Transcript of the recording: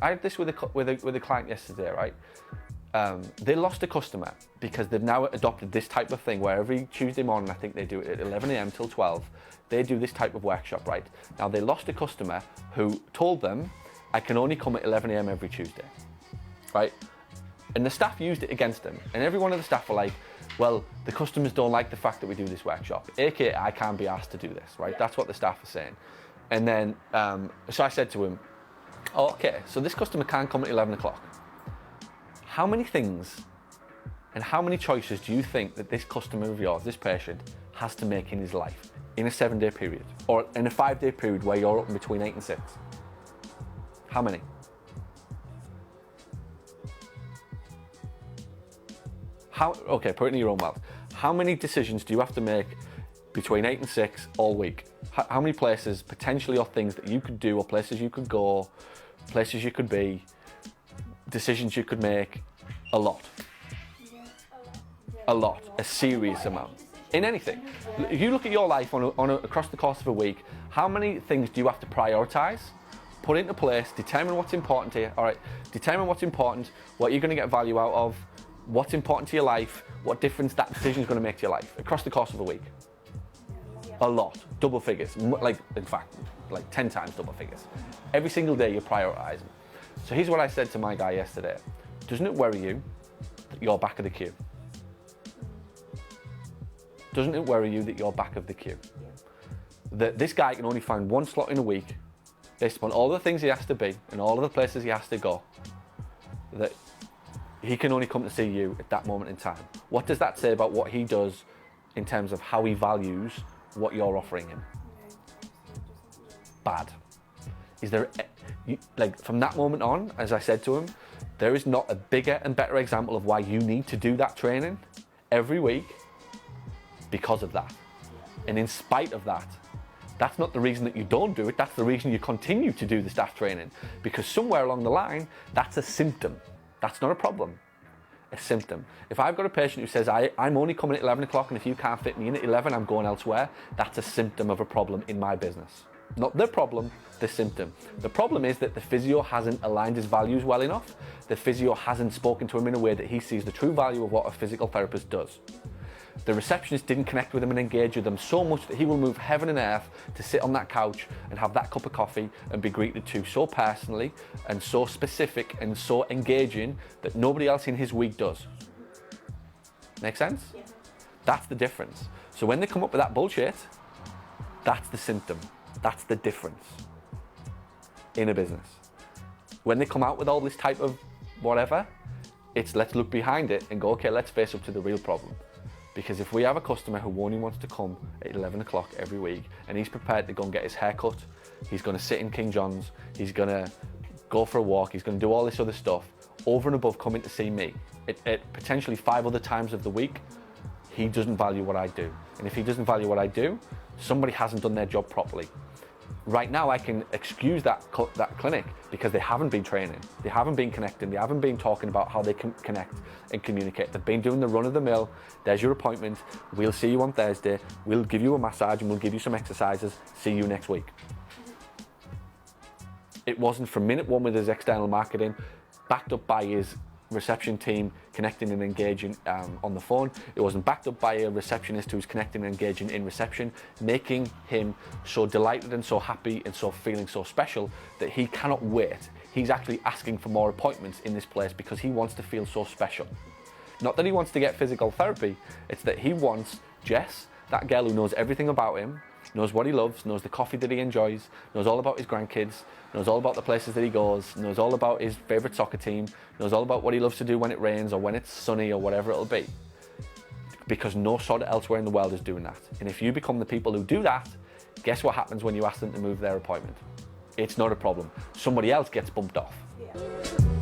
I had this with a client yesterday, right? They lost a customer because they've now adopted this type of thing where every Tuesday morning, I think they do it at 11 a.m. till 12, they do this type of workshop, right? Now they lost a customer who told them, I can only come at 11 a.m. every Tuesday, right? And the staff used it against them. And every one of the staff were like, well, the customers don't like the fact that we do this workshop, aka I can't be asked to do this, right? That's what the staff are saying. And then, so I said to him, oh, okay, so this customer can't come at 11 o'clock. How many things and how many choices do you think that this customer of yours, this patient, has to make in his life in a 7-day period or in a 5-day period where you're open between 8 and 6? How many? Okay, put it in your own mouth. How many decisions do you have to make between 8 and 6 all week? How many places potentially or things that you could do or places you could go, places you could be, decisions you could make? A lot. A lot. A serious amount. In anything. If you look at your life across the course of a week, how many things do you have to prioritise, put into place, determine what's important to you? All right, determine what's important, what you're going to get value out of, what's important to your life, what difference that decision is going to make to your life across the course of a week. A lot. Double figures. Like, in fact, like 10 times double figures. Every single day you're prioritising. So here's what I said to my guy yesterday. Doesn't it worry you that you're back of the queue? Doesn't it worry you that you're back of the queue? That this guy can only find one slot in a week based upon all the things he has to be and all of the places he has to go, that he can only come to see you at that moment in time. What does that say about what he does in terms of how he values what you're offering him? Bad. Is there, like, from that moment on, as I said to him, there is not a bigger and better example of why you need to do that training every week because of that. And in spite of that, that's not the reason that you don't do it, that's the reason you continue to do the staff training. Because somewhere along the line, that's a symptom. That's not a problem. A symptom. If I've got a patient who says, I'm only coming at 11 o'clock and if you can't fit me in at 11, I'm going elsewhere, that's a symptom of a problem in my business. Not the problem, the symptom. The problem is that the physio hasn't aligned his values well enough. The physio hasn't spoken to him in a way that he sees the true value of what a physical therapist does. The receptionist didn't connect with him and engage with him so much that he will move heaven and earth to sit on that couch and have that cup of coffee and be greeted to so personally and so specific and so engaging that nobody else in his week does. Make sense? Yeah. That's the difference. So when they come up with that bullshit, that's the symptom. That's the difference in a business. When they come out with all this type of whatever, it's let's look behind it and go, okay, let's face up to the real problem. Because if we have a customer who only wants to come at 11 o'clock every week and he's prepared to go and get his hair cut, he's going to sit in King John's, he's going to go for a walk, he's going to do all this other stuff over and above coming to see me at potentially 5 other times of the week, he doesn't value what I do. And if he doesn't value what I do, somebody hasn't done their job properly. Right now I can excuse that clinic because they haven't been training, they haven't been connecting, they haven't been talking about how they can connect and communicate. They've been doing the run of the mill, there's your appointment, we'll see you on Thursday, we'll give you a massage and we'll give you some exercises, see you next week. It wasn't from minute one with his external marketing, backed up by his reception team connecting and engaging on the phone. It wasn't backed up by a receptionist who's connecting and engaging in reception, making him so delighted and so happy and so feeling so special that he cannot wait. He's actually asking for more appointments in this place because he wants to feel so special. Not that he wants to get physical therapy, it's that he wants Jess, that girl who knows everything about him, knows what he loves, knows the coffee that he enjoys, knows all about his grandkids, knows all about the places that he goes, knows all about his favourite soccer team, knows all about what he loves to do when it rains or when it's sunny or whatever it'll be. Because no sod elsewhere in the world is doing that. And if you become the people who do that, guess what happens when you ask them to move their appointment? It's not a problem. Somebody else gets bumped off. Yeah.